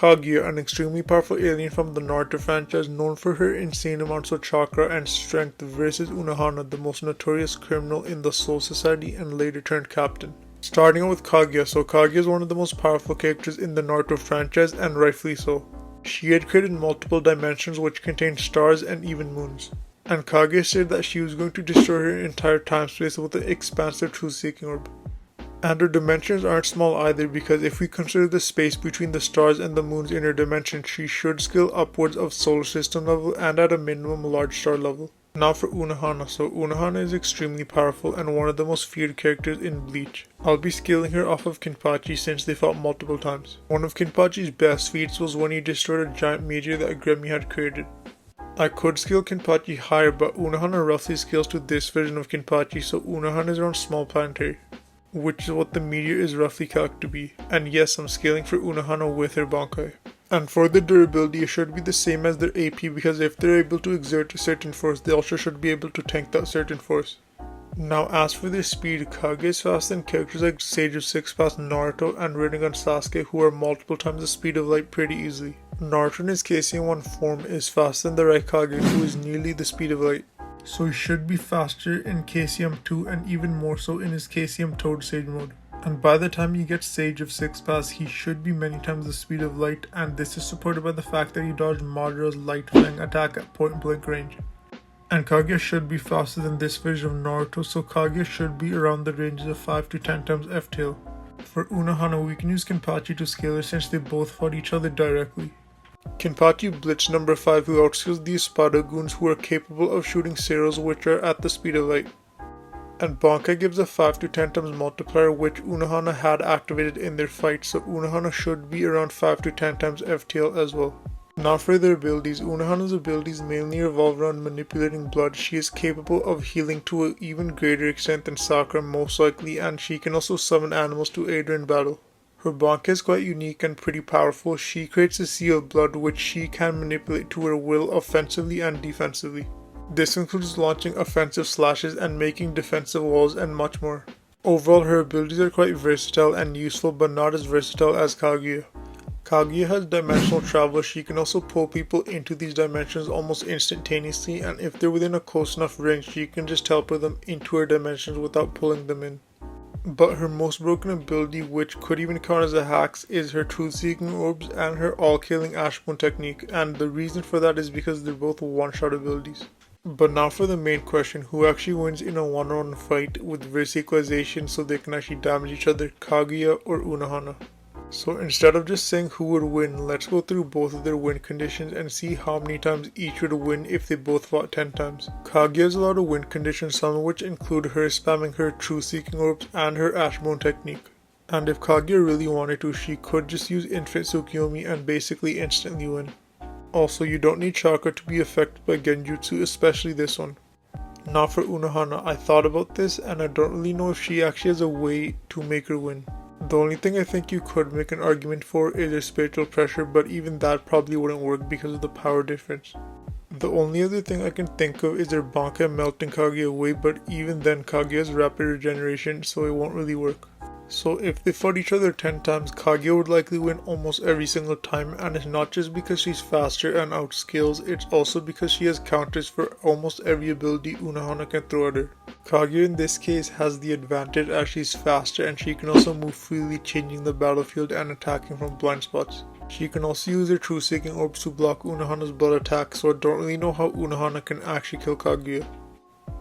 Kaguya, an extremely powerful alien from the Naruto franchise known for her insane amounts of chakra and strength, versus Unohana, the most notorious criminal in the Soul Society and later turned captain. Starting out with Kaguya, so Kaguya is one of the most powerful characters in the Naruto franchise, and rightfully so. She had created multiple dimensions which contained stars and even moons. And Kaguya said that she was going to destroy her entire time space with an expansive truth-seeking orb. And her dimensions aren't small either, because if we consider the space between the stars and the moons in her dimension, she should scale upwards of solar system level and at a minimum large star level. Now for Unohana. So Unohana is extremely powerful and one of the most feared characters in Bleach. I'll be scaling her off of Kenpachi since they fought multiple times. One of Kenpachi's best feats was when he destroyed a giant meteor that Gremmy had created. I could scale Kenpachi higher, but Unohana roughly scales to this version of Kenpachi, so Unohana is around small planetary, which is what the meteor is roughly calculated to be. And yes, I'm scaling for Unohana with her Bankai. And for the durability, it should be the same as their AP, because if they're able to exert a certain force, they also should be able to tank that certain force. Now as for their speed, Kaguya is faster than characters like Sage of Six Paths Naruto and Rinnegan Sasuke, who are multiple times the speed of light pretty easily. Naruto in his KCM1 form is faster than the Raikage, who is nearly the speed of light. So he should be faster in KCM2 and even more so in his KCM Toad Sage mode. And by the time you get Sage of Six Paths, he should be many times the speed of light, and this is supported by the fact that he dodged Madara's Light Fang attack at point blank range. And Kaguya should be faster than this version of Naruto, so Kaguya should be around the ranges of 5 to 10 times F-tail. For Unohana, we can use Kenpachi to scale her since they both fought each other directly. Kenpachi Blitz number 5, who outscales the Espada goons who are capable of shooting Ceros which are at the speed of light. And Bankai gives a 5 to 10 times multiplier which Unohana had activated in their fight, so Unohana should be around 5 to 10 times F-tail as well. Now for their abilities. Unohana's abilities mainly revolve around manipulating blood. She is capable of healing to an even greater extent than Sakura most likely, and she can also summon animals to aid her in battle. Her Bankai is quite unique and pretty powerful. She creates a sea of blood which she can manipulate to her will offensively and defensively. This includes launching offensive slashes and making defensive walls and much more. Overall, her abilities are quite versatile and useful, but not as versatile as Kaguya. Kaguya has dimensional travel. She can also pull people into these dimensions almost instantaneously, and if they're within a close enough range, she can just teleport them into her dimensions without pulling them in. But her most broken ability, which could even count as a hacks, is her truth-seeking orbs and her all-killing Ashbone technique, and the reason for that is because they're both one-shot abilities. But now for the main question, who actually wins in a one-on-one fight with verse equalization so they can actually damage each other, Kaguya or Unohana? So instead of just saying who would win, let's go through both of their win conditions and see how many times each would win if they both fought 10 times. Kaguya has a lot of win conditions, some of which include her spamming her truth-seeking orbs and her Ashbone technique. And if Kaguya really wanted to, she could just use Infinite Tsukiyomi and basically instantly win. Also, you don't need chakra to be affected by genjutsu, especially this one. Now for Unohana, I thought about this and I don't really know if she actually has a way to make her win. The only thing I think you could make an argument for is her spiritual pressure, but even that probably wouldn't work because of the power difference. The only other thing I can think of is her Bankai melting Kaguya away, but even then Kaguya has rapid regeneration, so it won't really work. So if they fought each other 10 times, Kaguya would likely win almost every single time, and it's not just because she's faster and outscales, it's also because she has counters for almost every ability Unohana can throw at her. Kaguya in this case has the advantage as she's faster and she can also move freely, changing the battlefield and attacking from blind spots. She can also use her truth-seeking orbs to block Unohana's blood attack, so I don't really know how Unohana can actually kill Kaguya.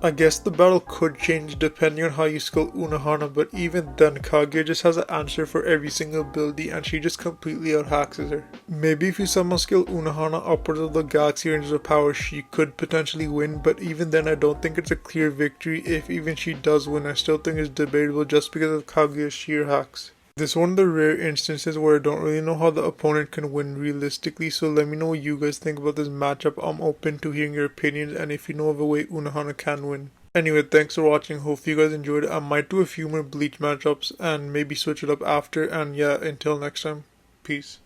I guess the battle could change depending on how you skill Unohana, but even then Kaguya just has an answer for every single ability and she just completely out-haxes her. Maybe if you somehow skill Unohana upwards of the galaxy ranges of power, she could potentially win, but even then I don't think it's a clear victory. If even she does win, I still think it's debatable just because of Kaguya's sheer hacks. This is one of the rare instances where I don't really know how the opponent can win realistically, so let me know what you guys think about this matchup. I'm open to hearing your opinions and if you know of a way Unohana can win. Anyway, thanks for watching, hope you guys enjoyed it. I might do a few more Bleach matchups and maybe switch it up after, and yeah, until next time, peace.